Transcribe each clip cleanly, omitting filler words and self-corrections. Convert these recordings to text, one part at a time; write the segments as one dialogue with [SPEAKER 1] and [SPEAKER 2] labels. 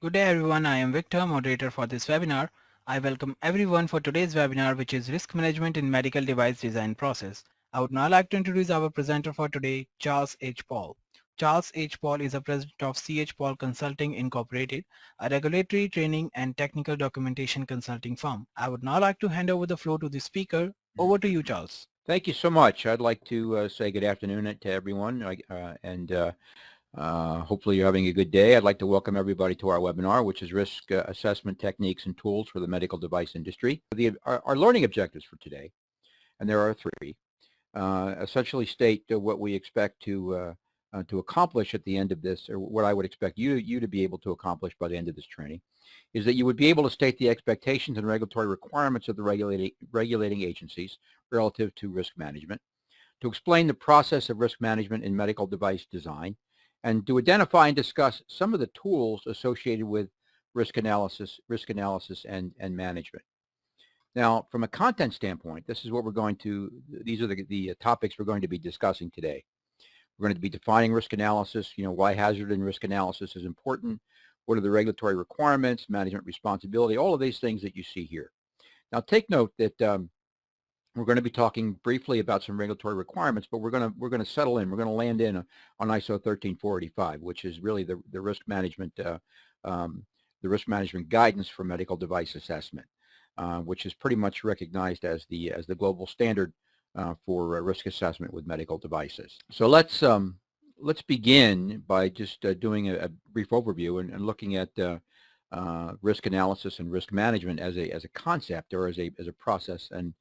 [SPEAKER 1] Good day everyone, I am Victor, moderator for this webinar. I welcome everyone for today's webinar, which is Risk Management in Medical Device Design Process. I would now like to introduce our presenter for today, Charles H. Paul. Charles H. Paul is a president of CH Paul Consulting Incorporated, a regulatory training and technical documentation consulting firm. I would now like to hand over the floor to the speaker. Over to you, Charles.
[SPEAKER 2] Thank you so much. I'd like to say good afternoon to everyone, hopefully you're having a good day. I'd like to welcome everybody to our webinar, which is Risk Assessment Techniques and Tools for the Medical Device Industry. Our learning objectives for today, and there are three, essentially state what we expect to accomplish at the end of this, or what I would expect you to be able to accomplish by the end of this training, is that you would be able to state the expectations and regulatory requirements of the regulating agencies relative to risk management, to explain the process of risk management in medical device design, and to identify and discuss some of the tools associated with risk analysis and management. Now, from a content standpoint, this is what these are the topics we're going to be discussing today. We're going to be defining risk analysis, why hazard and risk analysis is important, what are the regulatory requirements, management responsibility, all of these things that you see here. Now, take note that we're going to be talking briefly about some regulatory requirements, but we're going to settle in. We're going to land in on ISO 13485, which is really the risk management guidance for medical device assessment, which is pretty much recognized as the global standard for risk assessment with medical devices. So let's begin by just doing a brief overview and looking at risk analysis and risk management as a concept, or as a process and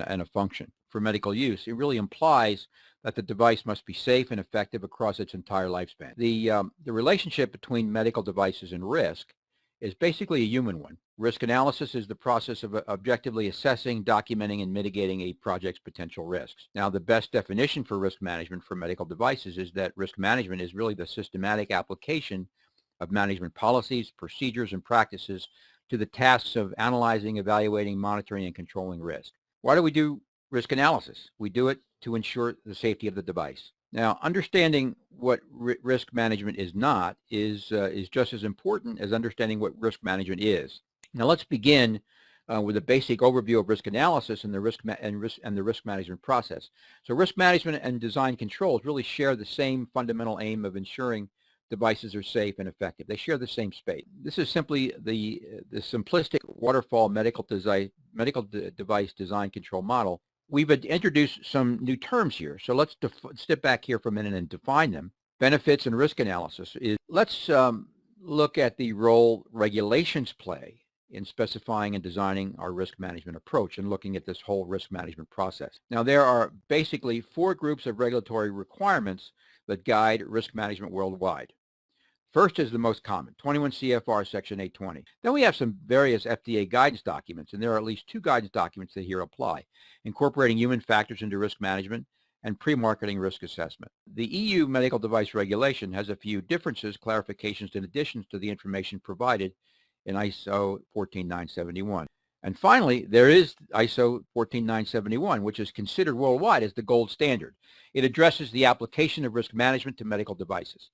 [SPEAKER 2] a function. For medical use, it really implies that the device must be safe and effective across its entire lifespan. The relationship between medical devices and risk is basically a human one. Risk analysis is the process of objectively assessing, documenting, and mitigating a project's potential risks. Now, the best definition for risk management for medical devices is that risk management is really the systematic application of management policies, procedures, and practices to the tasks of analyzing, evaluating, monitoring, and controlling risk. Why do we do risk analysis? We do it to ensure the safety of the device. Now, understanding what risk management is not is just as important as understanding what risk management is. Now, let's begin with a basic overview of risk analysis and the risk management process. So, risk management and design controls really share the same fundamental aim of ensuring devices are safe and effective. They share the same space. This is simply the simplistic waterfall medical device design control model. We've introduced some new terms here, so let's step back here for a minute and define them. Benefits and risk analysis is, let's look at the role regulations play in specifying and designing our risk management approach and looking at this whole risk management process. Now, there are basically 4 groups of regulatory requirements that guide risk management worldwide. First is the most common, 21 CFR Section 820. Then we have some various FDA guidance documents, and there are at least 2 guidance documents that here apply, incorporating human factors into risk management and pre-marketing risk assessment. The EU medical device regulation has a few differences, clarifications, and additions to the information provided in ISO 14971. And finally, there is ISO 14971, which is considered worldwide as the gold standard. It addresses the application of risk management to medical devices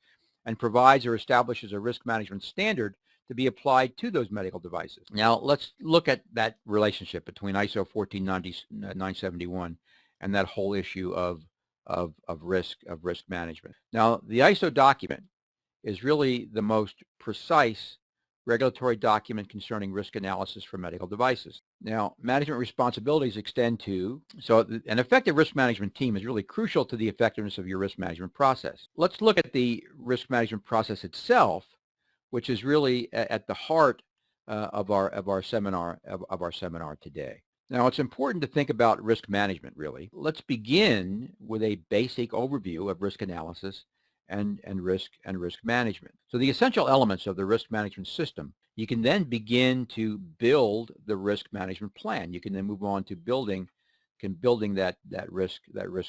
[SPEAKER 2] and provides or establishes a risk management standard to be applied to those medical devices. Now, let's look at that relationship between ISO 14971 and that whole issue of risk management. Now, the ISO document is really the most precise regulatory document concerning risk analysis for medical devices. Now, management responsibilities extend to, so an effective risk management team is really crucial to the effectiveness of your risk management process. Let's look at the risk management process itself, which is really at the heart of our seminar today. Now, it's important to think about risk management, really. Let's begin with a basic overview of risk analysis and risk management. So the essential elements of the risk management system, you can then begin to build the risk management plan. You can then move on to building that risk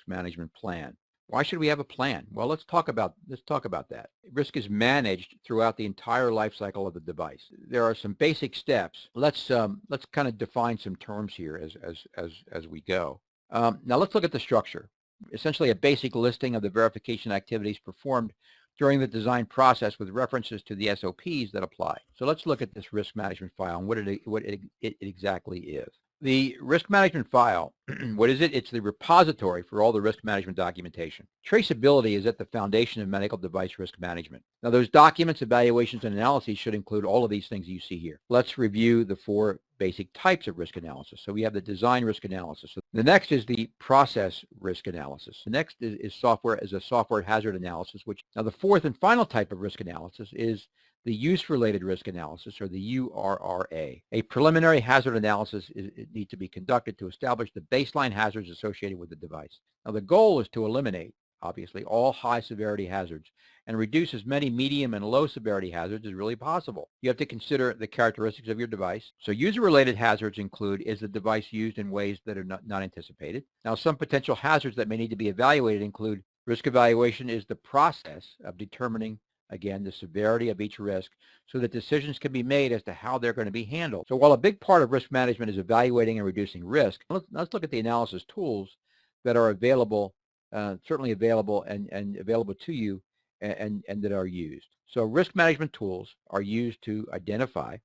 [SPEAKER 2] management plan. Why should we have a plan? Well, let's talk about that. Risk is managed throughout the entire life cycle of the device. There are some basic steps. Let's kind of define some terms here as we go. Now let's look at the structure. Essentially a basic listing of the verification activities performed during the design process with references to the SOPs that apply. So let's look at this risk management file and what it exactly is. The risk management file, what is it? It's the repository for all the risk management documentation. Traceability is at the foundation of medical device risk management. Now, those documents, evaluations, and analyses should include all of these things you see here. Let's review the 4 basic types of risk analysis. So we have the design risk analysis. So the next is the process risk analysis. The next is a software hazard analysis, which now the 4th and final type of risk analysis is the use-related risk analysis, or the URRA. A preliminary hazard analysis needs to be conducted to establish the baseline hazards associated with the device. Now, the goal is to eliminate, obviously, all high-severity hazards and reduce as many medium and low-severity hazards as really possible. You have to consider the characteristics of your device. So user-related hazards include, is the device used in ways that are not anticipated? Now, some potential hazards that may need to be evaluated include risk evaluation is the process of determining, again, the severity of each risk so that decisions can be made as to how they're going to be handled. So while a big part of risk management is evaluating and reducing risk, let's look at the analysis tools that are available, certainly available and available to you and that are used. So risk management tools are used to identify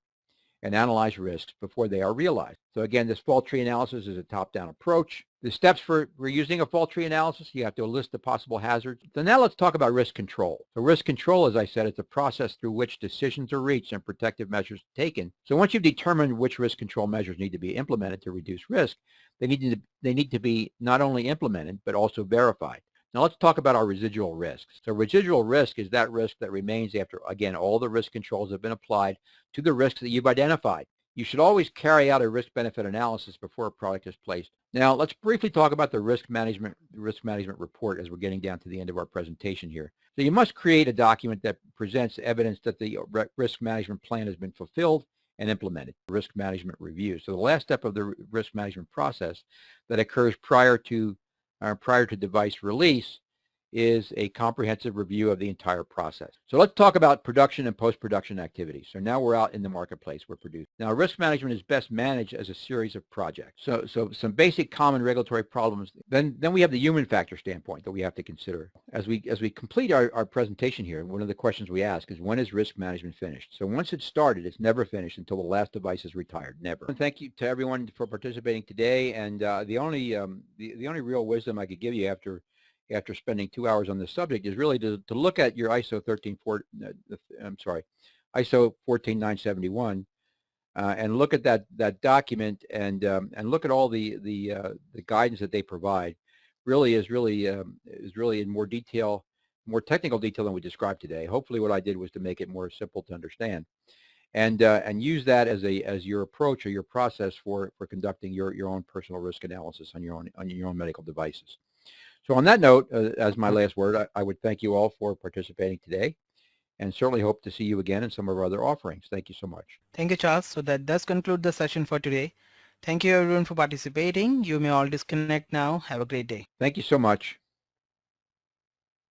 [SPEAKER 2] and analyze risks before they are realized. So again, this fault tree analysis is a top-down approach. The steps for using a fault tree analysis, you have to list the possible hazards. So now let's talk about risk control. So risk control, as I said, is the process through which decisions are reached and protective measures taken. So once you've determined which risk control measures need to be implemented to reduce risk, they need to be not only implemented, but also verified. Now let's talk about our residual risks. So residual risk is that risk that remains after, again, all the risk controls have been applied to the risks that you've identified. You should always carry out a risk-benefit analysis before a product is placed. Now let's briefly talk about the risk management report as we're getting down to the end of our presentation here. So you must create a document that presents evidence that the risk management plan has been fulfilled and implemented. Risk management review. So the last step of the risk management process that occurs prior to device release is a comprehensive review of the entire process. So let's talk about production and post-production activities. So now we're out in the marketplace, we're producing. Now risk management is best managed as a series of projects. So some basic common regulatory problems. Then we have the human factor standpoint that we have to consider. As we complete our presentation here, one of the questions we ask is, when is risk management finished? So once it's started, it's never finished until the last device is retired, never. And thank you to everyone for participating today. And the only real wisdom I could give you after spending 2 hours on this subject is really to look at your ISO 14971 and look at that document and look at all the guidance that they provide. Really is in more detail, more technical detail than we described today. Hopefully, what I did was to make it more simple to understand, and use that as your approach or your process for conducting your own personal risk analysis on your own medical devices. So on that note, as my last word, I would thank you all for participating today, and certainly hope to see you again in some of our other offerings. Thank you so much.
[SPEAKER 1] Thank you, Charles. So that does conclude the session for today. Thank you everyone for participating. You may all disconnect now. Have a great day.
[SPEAKER 2] Thank you so much.